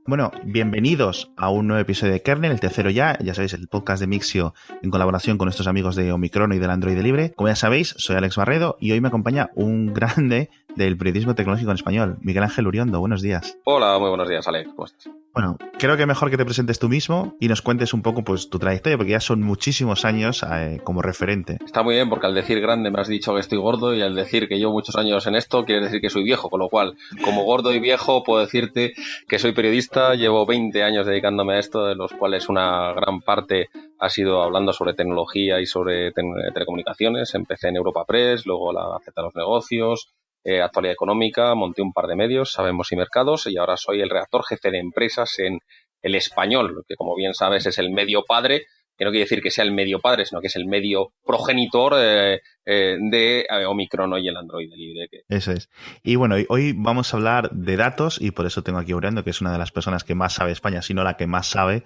Bueno, bienvenidos a un nuevo episodio de Kernel, el tercero ya sabéis, el podcast de Mixio en colaboración con nuestros amigos de Omicron y del Android Libre. Como ya sabéis, soy Alex Barredo y hoy me acompaña un grande del periodismo tecnológico en español, Miguel Ángel Uriondo. Buenos días. Hola, muy buenos días, Alex. ¿Cómo estás? Bueno, creo que mejor que te presentes tú mismo y nos cuentes un poco pues tu trayectoria, porque ya son muchísimos años como referente. Está muy bien porque al decir grande me has dicho que estoy gordo y al decir que llevo muchos años en esto quiere decir que soy viejo, con lo cual, como gordo y viejo, puedo decirte que soy periodista, llevo 20 años dedicándome a esto, de los cuales una gran parte ha sido hablando sobre tecnología y sobre telecomunicaciones. Empecé en Europa Press, luego la Gaceta de los Negocios, Actualidad Económica, monté un par de medios, Sabemos y Mercados, y ahora soy el redactor jefe de empresas en El Español, que como bien sabes es el medio padre, que no quiere decir que sea el medio padre, sino que es el medio progenitor de Omicron y el Android Libre. Eso es. Y bueno, hoy vamos a hablar de datos y por eso tengo aquí a Uriondo, que es una de las personas que más sabe España, si no la que más sabe,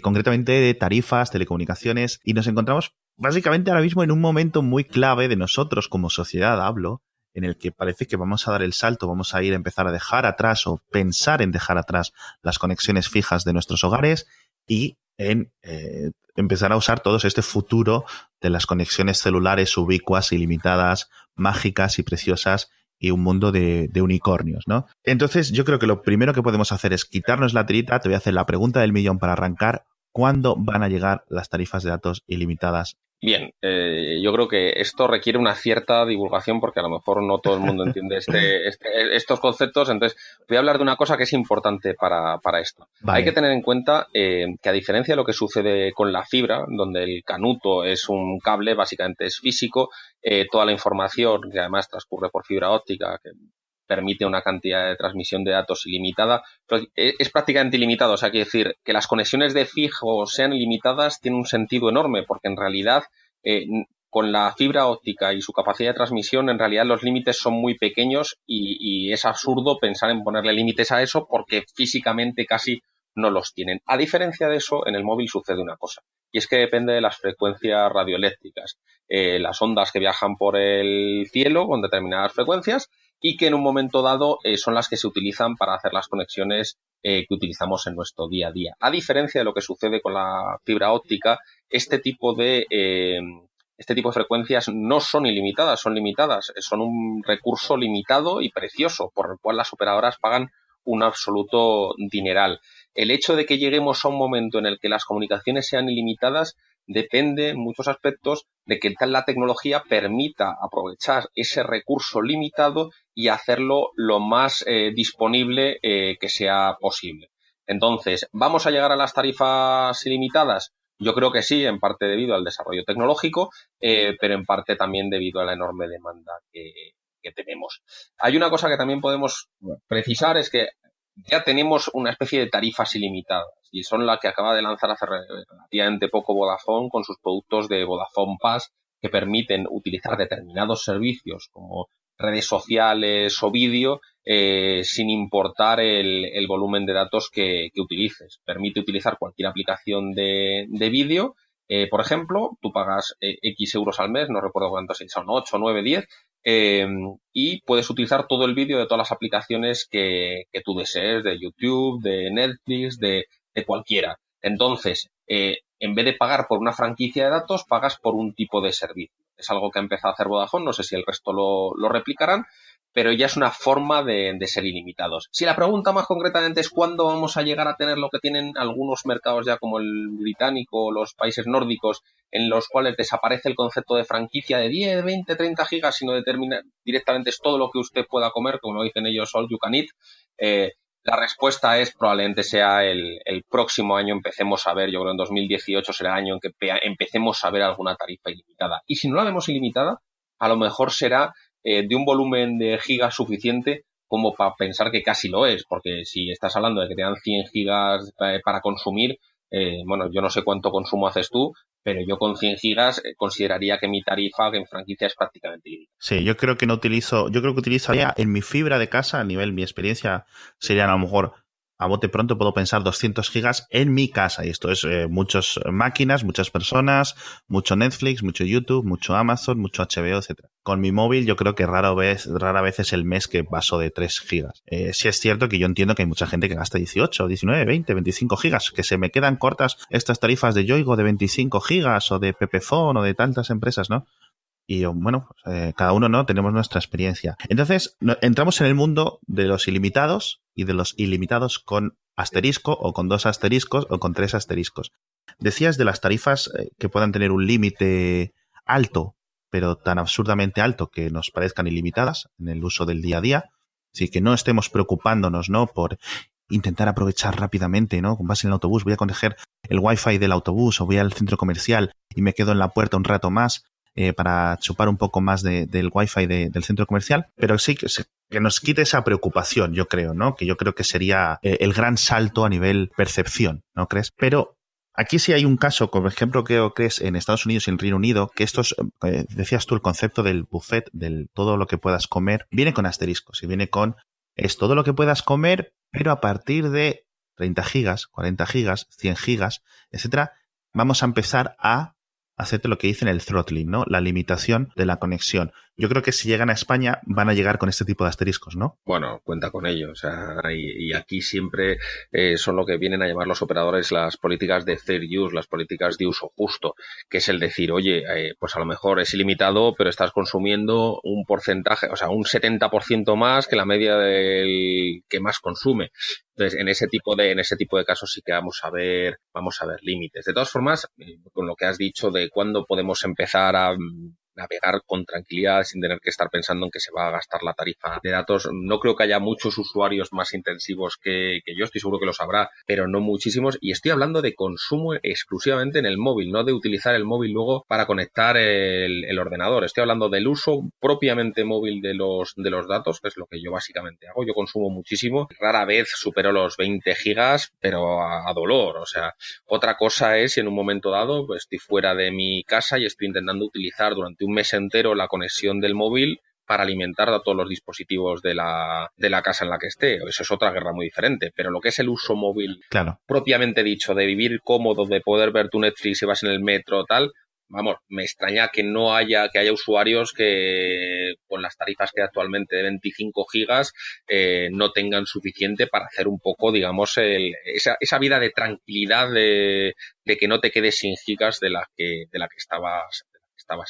concretamente de tarifas, telecomunicaciones, y nos encontramos básicamente ahora mismo en un momento muy clave de nosotros como sociedad, hablo, en el que parece que vamos a dar el salto, vamos a ir a empezar a dejar atrás o pensar en dejar atrás las conexiones fijas de nuestros hogares y en empezar a usar todo este futuro de las conexiones celulares ubicuas, ilimitadas, mágicas y preciosas y un mundo de unicornios, ¿no? Entonces, yo creo que lo primero que podemos hacer es quitarnos la tirita. Te voy a hacer la pregunta del millón para arrancar. ¿Cuándo van a llegar las tarifas de datos ilimitadas? Bien, yo creo que esto requiere una cierta divulgación porque a lo mejor no todo el mundo entiende estos conceptos. Entonces, voy a hablar de una cosa que es importante para esto. Hay que Vale. tener en cuenta que a diferencia de lo que sucede con la fibra, donde el canuto es un cable, básicamente es físico, toda la información, que además transcurre por fibra óptica, que permite una cantidad de transmisión de datos ilimitada, pues es prácticamente ilimitado. O sea, quiere decir que las conexiones de fijo sean ilimitadas tiene un sentido enorme, porque en realidad eh, con la fibra óptica y su capacidad de transmisión, en realidad los límites son muy pequeños y es absurdo pensar en ponerle límites a eso porque físicamente casi no los tienen. A diferencia de eso, en el móvil sucede una cosa, y es que depende de las frecuencias radioeléctricas, las ondas que viajan por el cielo con determinadas frecuencias y que en un momento dado son las que se utilizan para hacer las conexiones que utilizamos en nuestro día a día. A diferencia de lo que sucede con la fibra óptica, este tipo de frecuencias no son ilimitadas, son limitadas, son un recurso limitado y precioso, por el cual las operadoras pagan un absoluto dineral. El hecho de que lleguemos a un momento en el que las comunicaciones sean ilimitadas depende en muchos aspectos de que la tecnología permita aprovechar ese recurso limitado y hacerlo lo más disponible que sea posible. Entonces, ¿vamos a llegar a las tarifas ilimitadas? Yo creo que sí, en parte debido al desarrollo tecnológico, pero en parte también debido a la enorme demanda que tenemos. Hay una cosa que también podemos precisar, es que ya tenemos una especie de tarifas ilimitadas y son las que acaba de lanzar hace relativamente poco Vodafone con sus productos de Vodafone Pass que permiten utilizar determinados servicios como redes sociales o vídeo sin importar el volumen de datos que utilices. Permite utilizar cualquier aplicación de vídeo. Por ejemplo, tú pagas X euros al mes, no recuerdo cuántos son, 8, 9, 10, y puedes utilizar todo el vídeo de todas las aplicaciones que tú desees, de YouTube, de Netflix, de cualquiera. Entonces, en vez de pagar por una franquicia de datos, pagas por un tipo de servicio. Es algo que ha empezado a hacer Vodafone, no sé si el resto lo replicarán, pero ya es una forma de ser ilimitados. Si la pregunta más concretamente es cuándo vamos a llegar a tener lo que tienen algunos mercados ya como el británico o los países nórdicos, en los cuales desaparece el concepto de franquicia de 10, 20, 30 gigas, sino determina directamente es todo lo que usted pueda comer, como lo dicen ellos, all you can eat. La respuesta es probablemente sea el próximo año empecemos a ver, yo creo en 2018 será el año en que empecemos a ver alguna tarifa ilimitada. Y si no la vemos ilimitada, a lo mejor será de un volumen de gigas suficiente como para pensar que casi lo es, porque si estás hablando de que te dan 100 gigas para consumir, bueno, yo no sé cuánto consumo haces tú, pero yo con 100 gigas consideraría que mi tarifa en franquicia es prácticamente ilimitada. Sí, yo creo que no utilizo, yo creo que utilizaría en mi fibra de casa, a nivel, mi experiencia serían a lo mejor a bote pronto puedo pensar 200 gigas en mi casa. Y esto es muchas máquinas, muchas personas, mucho Netflix, mucho YouTube, mucho Amazon, mucho HBO, etcétera. Con mi móvil yo creo que rara vez es el mes que paso de 3 gigas. Sí es cierto que yo entiendo que hay mucha gente que gasta 18, 19, 20, 25 gigas, que se me quedan cortas estas tarifas de Yoigo de 25 gigas o de Pepefon o de tantas empresas, ¿no? Y bueno, cada uno no tenemos nuestra experiencia. Entonces, entramos en el mundo de los ilimitados y de los ilimitados con asterisco o con 2 asteriscos o con 3 asteriscos. Decías de las tarifas que puedan tener un límite alto, pero tan absurdamente alto que nos parezcan ilimitadas en el uso del día a día. Así que no estemos preocupándonos, ¿no?, por intentar aprovechar rápidamente, ¿no? Vas en el autobús, voy a coger el wifi del autobús o voy al centro comercial y me quedo en la puerta un rato más. Para chupar un poco más del wifi del centro comercial, pero sí que nos quite esa preocupación, yo creo, ¿no? Que yo creo que sería el gran salto a nivel percepción, ¿no crees? Pero aquí sí hay un caso, por ejemplo, creo que es en Estados Unidos y en Reino Unido, que estos, decías tú, el concepto del buffet, del todo lo que puedas comer, viene con asteriscos y viene con es todo lo que puedas comer, pero a partir de 30 gigas, 40 gigas, 100 gigas, etcétera, vamos a empezar a hacerte lo que dicen el throttling, ¿no? La limitación de la conexión. Yo creo que si llegan a España van a llegar con este tipo de asteriscos, ¿no? Bueno, cuenta con ello. O sea, y aquí siempre son lo que vienen a llamar los operadores las políticas de fair use, las políticas de uso justo, que es el decir, oye, pues a lo mejor es ilimitado, pero estás consumiendo un porcentaje, o sea, un 70% más que la media del que más consume. Entonces, en ese tipo de casos sí que vamos a ver límites. De todas formas, con lo que has dicho de cuándo podemos empezar a navegar con tranquilidad sin tener que estar pensando en que se va a gastar la tarifa de datos. No creo que haya muchos usuarios más intensivos que yo, estoy seguro que los habrá, pero no muchísimos. Y estoy hablando de consumo exclusivamente en el móvil, no de utilizar el móvil luego para conectar el ordenador. Estoy hablando del uso propiamente móvil de los datos, que es lo que yo básicamente hago. Yo consumo muchísimo, rara vez supero los 20 gigas, pero a dolor. O sea, otra cosa es si en un momento dado pues, estoy fuera de mi casa y estoy intentando utilizar durante un mes entero la conexión del móvil para alimentar a todos los dispositivos de la casa en la que esté. Eso es otra guerra muy diferente. Pero lo que es el uso móvil, claro, propiamente dicho, de vivir cómodo, de poder ver tu Netflix si vas en el metro, tal, vamos, me extraña que haya usuarios que con las tarifas que actualmente de 25 gigas no tengan suficiente para hacer un poco, digamos, esa vida de tranquilidad de que no te quedes sin gigas de la que estabas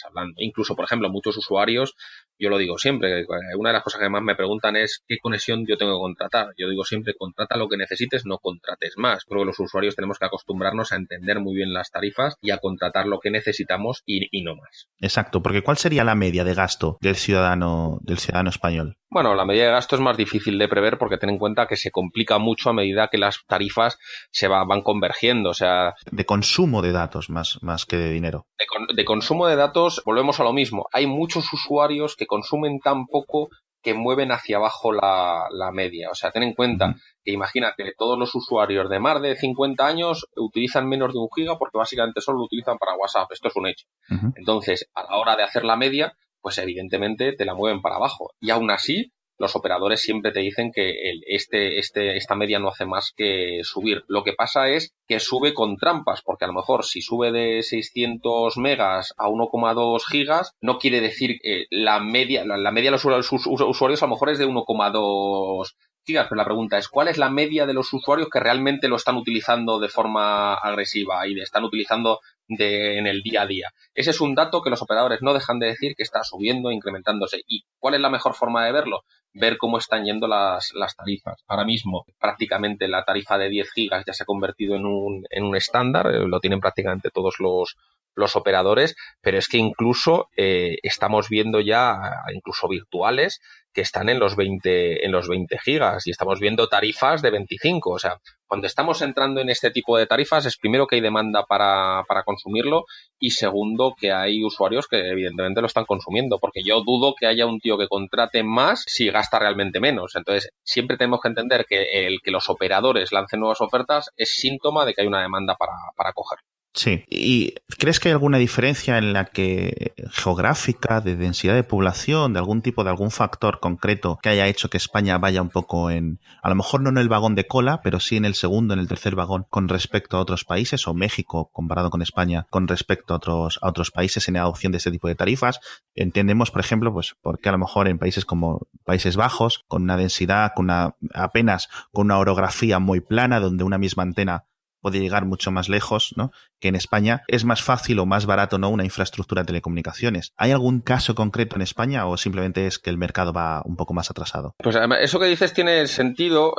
hablando. Incluso, por ejemplo, muchos usuarios, yo lo digo siempre, una de las cosas que más me preguntan es qué conexión yo tengo que contratar. Yo digo siempre, contrata lo que necesites, no contrates más. Creo que los usuarios tenemos que acostumbrarnos a entender muy bien las tarifas y a contratar lo que necesitamos y no más. Exacto, porque ¿cuál sería la media de gasto del ciudadano español? Bueno, la medida de gasto es más difícil de prever porque ten en cuenta que se complica mucho a medida que las tarifas van convergiendo. O sea, de consumo de datos más que de dinero. De consumo de datos, volvemos a lo mismo. Hay muchos usuarios que consumen tan poco que mueven hacia abajo la media. O sea, ten en cuenta que imagínate, todos los usuarios de más de 50 años utilizan menos de 1 giga porque básicamente solo lo utilizan para WhatsApp. Esto es un hecho. Entonces, a la hora de hacer la media, pues evidentemente te la mueven para abajo. Y aún así, los operadores siempre te dicen que esta media no hace más que subir. Lo que pasa es que sube con trampas, porque a lo mejor si sube de 600 megas a 1,2 gigas, no quiere decir que la media de los usuarios a lo mejor es de 1,2 gigas, pero la pregunta es, ¿cuál es la media de los usuarios que realmente lo están utilizando de forma agresiva y están utilizando en el día a día? Ese es un dato que los operadores no dejan de decir que está subiendo, incrementándose. ¿Y cuál es la mejor forma de verlo? Ver cómo están yendo las tarifas. Ahora mismo, prácticamente la tarifa de 10 gigas ya se ha convertido en un estándar, lo tienen prácticamente todos los operadores, pero es que incluso estamos viendo ya, incluso virtuales, que están en los 20 gigas y estamos viendo tarifas de 25. O sea, cuando estamos entrando en este tipo de tarifas es primero que hay demanda para consumirlo y segundo que hay usuarios que evidentemente lo están consumiendo, porque yo dudo que haya un tío que contrate más si gasta realmente menos. Entonces, siempre tenemos que entender que el que los operadores lancen nuevas ofertas es síntoma de que hay una demanda para coger. Sí. ¿Y crees que hay alguna diferencia en la que geográfica, de densidad de población, de algún tipo, de algún factor concreto que haya hecho que España vaya un poco a lo mejor no en el vagón de cola, pero sí en el segundo, en el tercer vagón con respecto a otros países, o México comparado con España con respecto a otros países en la adopción de este tipo de tarifas? Entendemos, por ejemplo, pues porque a lo mejor en países como Países Bajos, con una densidad, apenas con una orografía muy plana, donde una misma antena puede llegar mucho más lejos, ¿no? Que en España es más fácil o más barato, ¿no? Una infraestructura de telecomunicaciones. ¿Hay algún caso concreto en España o simplemente es que el mercado va un poco más atrasado? Pues además, eso que dices tiene sentido,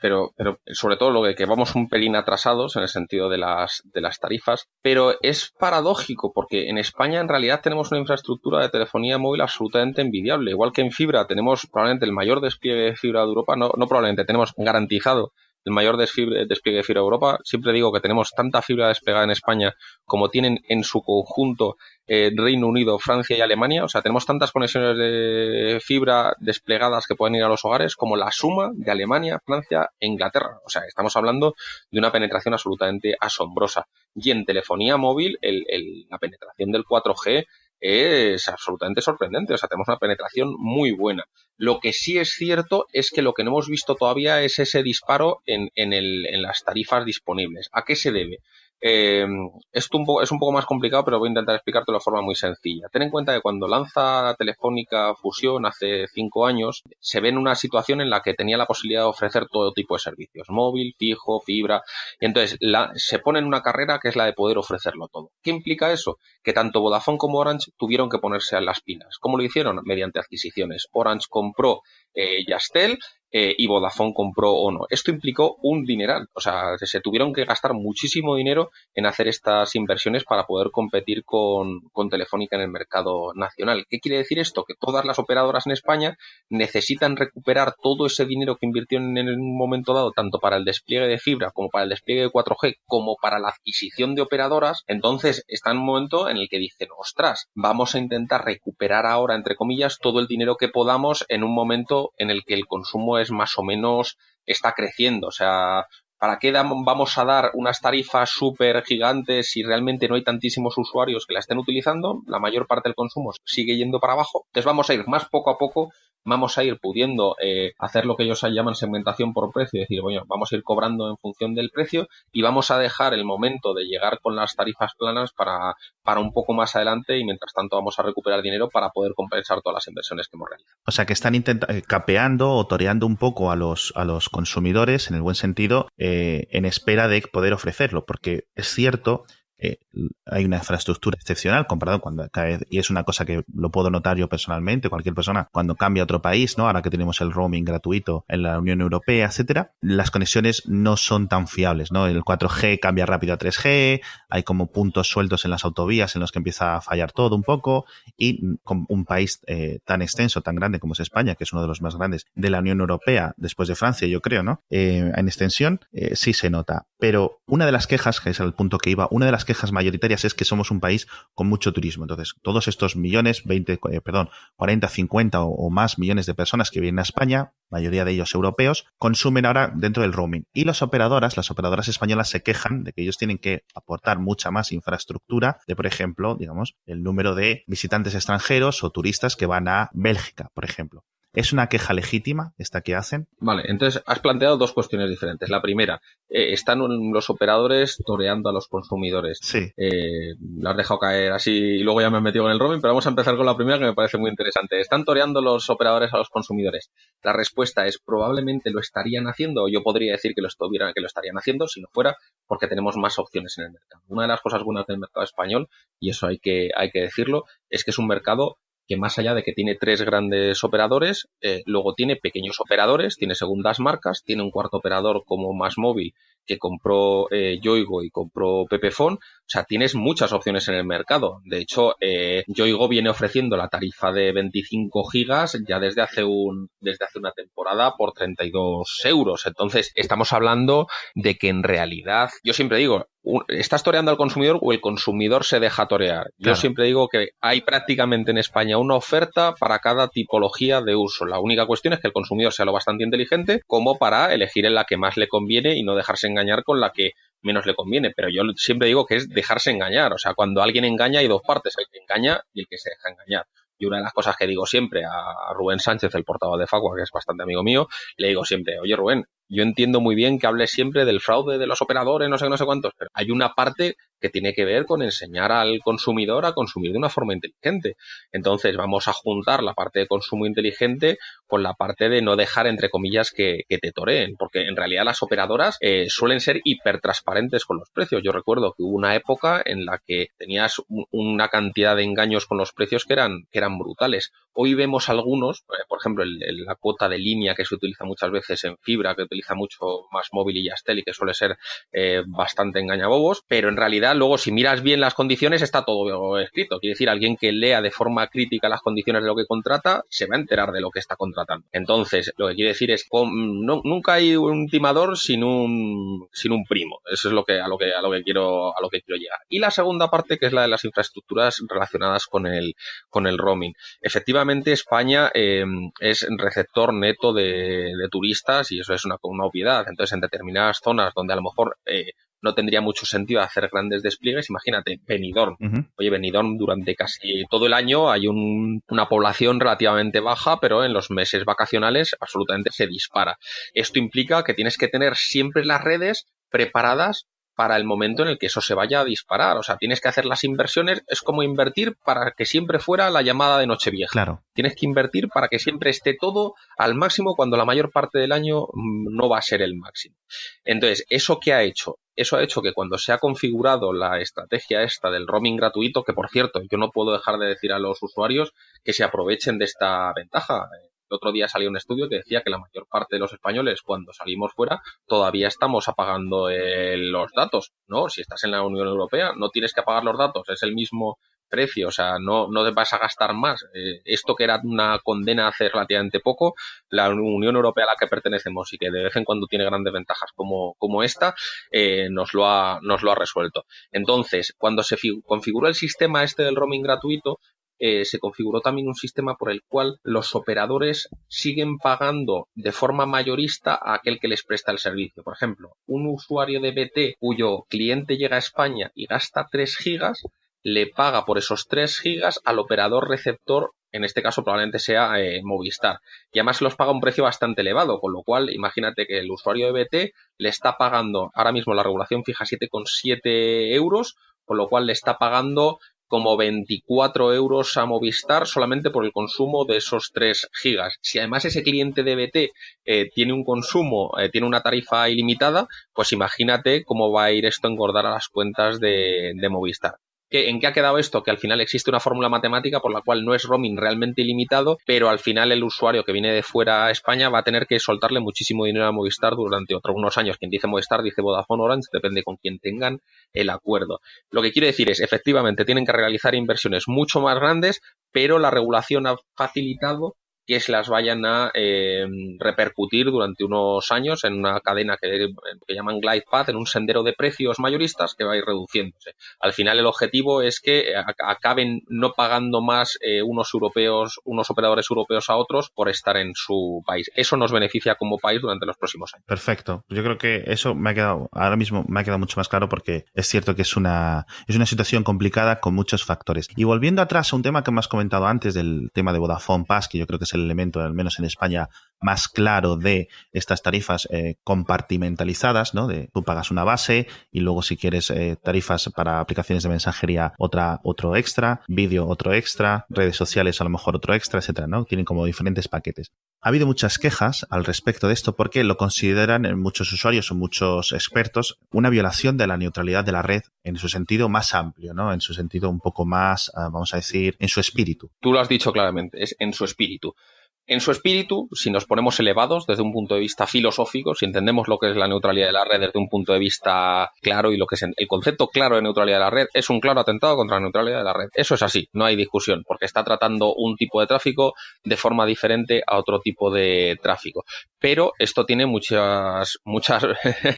pero sobre todo lo de que vamos un pelín atrasados en el sentido de las tarifas, pero es paradójico porque en España en realidad tenemos una infraestructura de telefonía móvil absolutamente envidiable. Igual que en fibra tenemos probablemente el mayor despliegue de fibra de Europa, no probablemente, tenemos garantizado el mayor despliegue de fibra de Europa. Siempre digo que tenemos tanta fibra desplegada en España como tienen en su conjunto Reino Unido, Francia y Alemania. O sea, tenemos tantas conexiones de fibra desplegadas que pueden ir a los hogares como la suma de Alemania, Francia e Inglaterra. O sea, estamos hablando de una penetración absolutamente asombrosa. Y en telefonía móvil, la penetración del 4G es absolutamente sorprendente. O sea, tenemos una penetración muy buena. Lo que sí es cierto es que lo que no hemos visto todavía es ese disparo en las tarifas disponibles. ¿A qué se debe? Esto es un poco más complicado, pero voy a intentar explicártelo de forma muy sencilla. Ten en cuenta que cuando lanza Telefónica Fusión hace 5 años, se ve en una situación en la que tenía la posibilidad de ofrecer todo tipo de servicios, móvil, fijo, fibra, y entonces se pone en una carrera que es la de poder ofrecerlo todo. ¿Qué implica eso? Que tanto Vodafone como Orange tuvieron que ponerse a las pilas. ¿Cómo lo hicieron? Mediante adquisiciones. Orange compró Yastel, y Vodafone compró Ono. Esto implicó un dineral, o sea, se tuvieron que gastar muchísimo dinero en hacer estas inversiones para poder competir con Telefónica en el mercado nacional. ¿Qué quiere decir esto? Que todas las operadoras en España necesitan recuperar todo ese dinero que invirtieron en un momento dado, tanto para el despliegue de fibra como para el despliegue de 4G, como para la adquisición de operadoras. Entonces está en un momento en el que dicen, ostras, vamos a intentar recuperar ahora, entre comillas, todo el dinero que podamos en un momento en el que el consumo es más o menos, está creciendo. O sea, ¿para qué vamos a dar unas tarifas súper gigantes si realmente no hay tantísimos usuarios que la estén utilizando? La mayor parte del consumo sigue yendo para abajo. Entonces vamos a ir más poco a poco, vamos a ir pudiendo hacer lo que ellos llaman segmentación por precio, es decir, bueno, vamos a ir cobrando en función del precio y vamos a dejar el momento de llegar con las tarifas planas para un poco más adelante, y mientras tanto vamos a recuperar dinero para poder compensar todas las inversiones que hemos realizado. O sea, que están capeando o toreando un poco a los consumidores, en el buen sentido, en espera de poder ofrecerlo, porque es cierto, hay una infraestructura excepcional comparado cuando y es una cosa que lo puedo notar yo personalmente, cualquier persona cuando cambia a otro país, ¿no? Ahora que tenemos el roaming gratuito en la Unión Europea, etcétera, las conexiones no son tan fiables, ¿no? El 4G cambia rápido a 3G, hay como puntos sueltos en las autovías en los que empieza a fallar todo un poco, y con un país tan extenso, tan grande como es España, que es uno de los más grandes de la Unión Europea, después de Francia, yo creo, ¿no? En extensión, sí se nota. Pero una de las quejas, que es el punto que iba, una de las quejas mayoritarias es que somos un país con mucho turismo. Entonces, todos estos millones, 40, 50 o más millones de personas que vienen a España, mayoría de ellos europeos, consumen ahora dentro del roaming. Y las operadoras españolas se quejan de que ellos tienen que aportar mucha más infraestructura de, por ejemplo, digamos, el número de visitantes extranjeros o turistas que van a Bélgica, por ejemplo. ¿Es una queja legítima esta que hacen? Vale, entonces has planteado dos cuestiones diferentes. La primera, están los operadores toreando a los consumidores. Sí. La has dejado caer así y luego ya me he metido en el roaming, pero vamos a empezar con la primera, que me parece muy interesante. ¿Están toreando los operadores a los consumidores? La respuesta es probablemente lo estarían haciendo, o yo podría decir que lo estarían haciendo si no fuera porque tenemos más opciones en el mercado. Una de las cosas buenas del mercado español, y eso hay que decirlo, es que es un mercado que, más allá de que tiene 3 grandes operadores, luego tiene pequeños operadores, tiene segundas marcas, tiene un cuarto operador como MásMóvil, que compró Yoigo y compró Pepefon. O sea, tienes muchas opciones en el mercado. De hecho, Yoigo viene ofreciendo la tarifa de 25 gigas ya desde hace una temporada por 32 euros. Entonces, estamos hablando de que en realidad, yo siempre digo, ¿estás toreando al consumidor o el consumidor se deja torear? Yo Claro. siempre digo que hay prácticamente en España una oferta para cada tipología de uso. La única cuestión es que el consumidor sea lo bastante inteligente como para elegir en la que más le conviene y no dejarse engañar con la que menos le conviene. Pero yo siempre digo que es dejarse engañar. O sea, cuando alguien engaña hay dos partes, el que engaña y el que se deja engañar. Y una de las cosas que digo siempre a Rubén Sánchez, el portavoz de Facua, que es bastante amigo mío, le digo siempre, oye Rubén, yo entiendo muy bien que hables siempre del fraude de los operadores, no sé qué, no sé cuántos, pero hay una parte que tiene que ver con enseñar al consumidor a consumir de una forma inteligente. Entonces vamos a juntar la parte de consumo inteligente con la parte de no dejar, entre comillas, que te toreen, porque en realidad las operadoras suelen ser hipertransparentes con los precios. Yo recuerdo que hubo una época en la que tenías una cantidad de engaños con los precios que eran brutales. Hoy vemos algunos, por ejemplo, la cuota de línea que se utiliza muchas veces en fibra, que utiliza mucho más móvil y Yastel y que suele ser bastante engañabobos, pero en realidad luego si miras bien las condiciones está todo escrito. Quiere decir, alguien que lea de forma crítica las condiciones de lo que contrata se va a enterar de lo que está contratando. Entonces, lo que quiere decir es nunca hay un timador sin un primo. Eso es a lo que quiero llegar. Y la segunda parte, que es la de las infraestructuras relacionadas con el roaming. Efectivamente, España es receptor neto de turistas y eso es una obviedad. Entonces, en determinadas zonas donde a lo mejor no tendría mucho sentido hacer grandes despliegues, imagínate, Benidorm. Uh-huh. Oye, Benidorm durante casi todo el año hay una población relativamente baja, pero en los meses vacacionales absolutamente se dispara. Esto implica que tienes que tener siempre las redes preparadas para el momento en el que eso se vaya a disparar. O sea, tienes que hacer las inversiones, es como invertir para que siempre fuera la llamada de Nochevieja. Claro. Tienes que invertir para que siempre esté todo al máximo cuando la mayor parte del año no va a ser el máximo. Entonces, ¿eso qué ha hecho? Eso ha hecho que cuando se ha configurado la estrategia esta del roaming gratuito, que por cierto, yo no puedo dejar de decir a los usuarios que se aprovechen de esta ventaja. El otro día salió un estudio que decía que la mayor parte de los españoles, cuando salimos fuera, todavía estamos apagando los datos, ¿no? Si estás en la Unión Europea, no tienes que apagar los datos, es el mismo precio, o sea, no te vas a gastar más. Esto que era una condena hace relativamente poco, la Unión Europea a la que pertenecemos y que de vez en cuando tiene grandes ventajas como esta, nos lo ha resuelto. Entonces, cuando se configuró el sistema este del roaming gratuito, se configuró también un sistema por el cual los operadores siguen pagando de forma mayorista a aquel que les presta el servicio. Por ejemplo, un usuario de BT cuyo cliente llega a España y gasta 3 gigas, le paga por esos 3 gigas al operador receptor, en este caso probablemente sea Movistar. Y además los paga a un precio bastante elevado, con lo cual imagínate que el usuario de BT le está pagando, ahora mismo la regulación fija 7,7 euros, con lo cual le está pagando como 24 euros a Movistar solamente por el consumo de esos 3 gigas. Si además ese cliente de BT tiene un consumo, tiene una tarifa ilimitada, pues imagínate cómo va a ir esto a engordar a las cuentas de Movistar. ¿En qué ha quedado esto? Que al final existe una fórmula matemática por la cual no es roaming realmente ilimitado, pero al final el usuario que viene de fuera a España va a tener que soltarle muchísimo dinero a Movistar durante unos años. Quien dice Movistar dice Vodafone, Orange, depende con quien tengan el acuerdo. Lo que quiero decir es, efectivamente, tienen que realizar inversiones mucho más grandes, pero la regulación ha facilitado que se las vayan a repercutir durante unos años en una cadena que llaman glide path, en un sendero de precios mayoristas que va a ir reduciéndose. Al final el objetivo es que acaben no pagando más unos operadores europeos a otros por estar en su país. Eso nos beneficia como país durante los próximos años. Perfecto. Yo creo que eso ahora mismo me ha quedado mucho más claro porque es cierto que es una situación complicada con muchos factores. Y volviendo atrás a un tema que me has comentado antes del tema de Vodafone Pass, que yo creo que es el elemento, al menos en España, más claro de estas tarifas compartimentalizadas, ¿no? Tú pagas una base y luego si quieres tarifas para aplicaciones de mensajería otro extra, vídeo otro extra, redes sociales a lo mejor otro extra, etcétera, ¿no? Tienen como diferentes paquetes. Ha habido muchas quejas al respecto de esto porque lo consideran muchos usuarios o muchos expertos una violación de la neutralidad de la red en su sentido más amplio, ¿no? En su sentido un poco más, vamos a decir, en su espíritu. Tú lo has dicho claramente, es en su espíritu. En su espíritu, si nos ponemos elevados desde un punto de vista filosófico, si entendemos lo que es la neutralidad de la red desde un punto de vista claro y lo que es el concepto claro de neutralidad de la red, es un claro atentado contra la neutralidad de la red. Eso es así, no hay discusión, porque está tratando un tipo de tráfico de forma diferente a otro tipo de tráfico. Pero esto tiene muchas